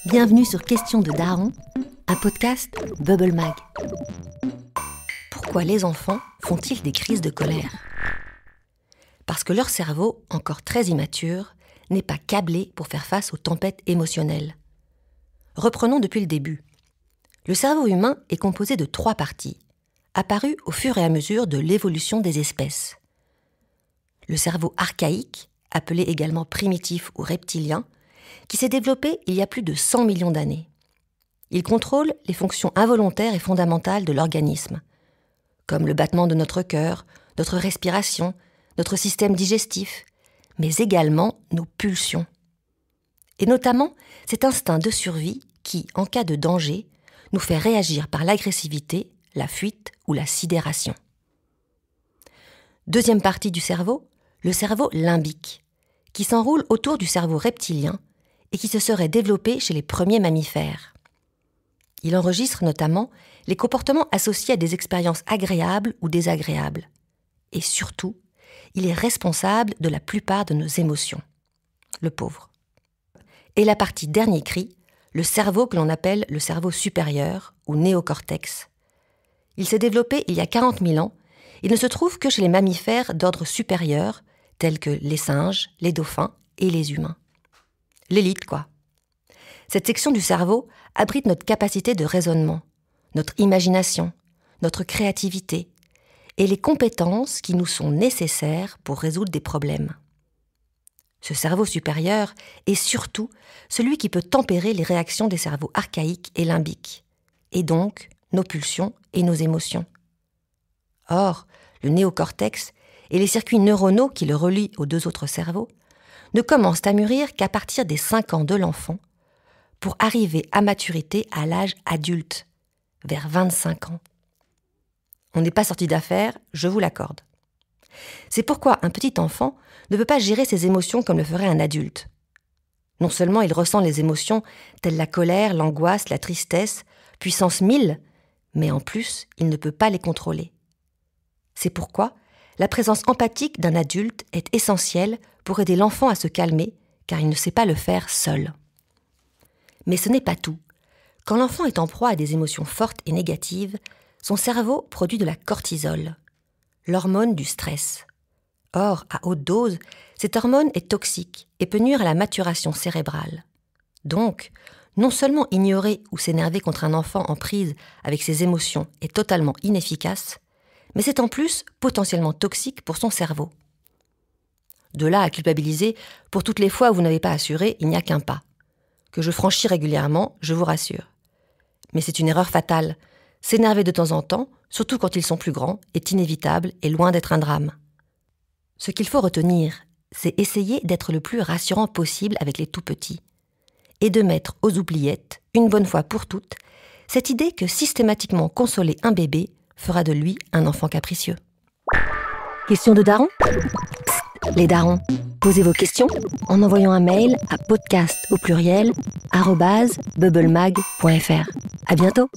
Bienvenue sur Question de Daron, un podcast Bubble Mag. Pourquoi les enfants font-ils des crises de colère ? Parce que leur cerveau, encore très immature, n'est pas câblé pour faire face aux tempêtes émotionnelles. Reprenons depuis le début. Le cerveau humain est composé de 3 parties, apparues au fur et à mesure de l'évolution des espèces. Le cerveau archaïque, appelé également primitif ou reptilien, qui s'est développé il y a plus de 100 millions d'années. Il contrôle les fonctions involontaires et fondamentales de l'organisme, comme le battement de notre cœur, notre respiration, notre système digestif, mais également nos pulsions. Et notamment cet instinct de survie qui, en cas de danger, nous fait réagir par l'agressivité, la fuite ou la sidération. Deuxième partie du cerveau, le cerveau limbique, qui s'enroule autour du cerveau reptilien et qui se serait développé chez les premiers mammifères. Il enregistre notamment les comportements associés à des expériences agréables ou désagréables. Et surtout, il est responsable de la plupart de nos émotions. Le pauvre. Et la partie dernier cri, le cerveau que l'on appelle le cerveau supérieur ou néocortex. Il s'est développé il y a 40 000 ans et ne se trouve que chez les mammifères d'ordre supérieur, tels que les singes, les dauphins et les humains. L'élite, quoi. Cette section du cerveau abrite notre capacité de raisonnement, notre imagination, notre créativité et les compétences qui nous sont nécessaires pour résoudre des problèmes. Ce cerveau supérieur est surtout celui qui peut tempérer les réactions des cerveaux archaïques et limbiques, et donc nos pulsions et nos émotions. Or, le néocortex et les circuits neuronaux qui le relient aux 2 autres cerveaux ne commencent à mûrir qu'à partir des 5 ans de l'enfant pour arriver à maturité à l'âge adulte, vers 25 ans. On n'est pas sorti d'affaire, je vous l'accorde. C'est pourquoi un petit enfant ne peut pas gérer ses émotions comme le ferait un adulte. Non seulement il ressent les émotions telles la colère, l'angoisse, la tristesse, puissance 1000, mais en plus, il ne peut pas les contrôler. C'est pourquoi la présence empathique d'un adulte est essentielle pour aider l'enfant à se calmer, car il ne sait pas le faire seul. Mais ce n'est pas tout. Quand l'enfant est en proie à des émotions fortes et négatives, son cerveau produit de la cortisol, l'hormone du stress. Or, à haute dose, cette hormone est toxique et peut nuire à la maturation cérébrale. Donc, non seulement ignorer ou s'énerver contre un enfant en prise avec ses émotions est totalement inefficace, mais c'est en plus potentiellement toxique pour son cerveau. De là à culpabiliser pour toutes les fois où vous n'avez pas assuré, il n'y a qu'un pas. Que je franchis régulièrement, je vous rassure. Mais c'est une erreur fatale. S'énerver de temps en temps, surtout quand ils sont plus grands, est inévitable et loin d'être un drame. Ce qu'il faut retenir, c'est essayer d'être le plus rassurant possible avec les tout-petits et de mettre aux oubliettes, une bonne fois pour toutes, cette idée que systématiquement consoler un bébé fera de lui un enfant capricieux. Question de daron ? Les darons, posez vos questions en envoyant un mail à podcast@bubblemag.fr. À bientôt.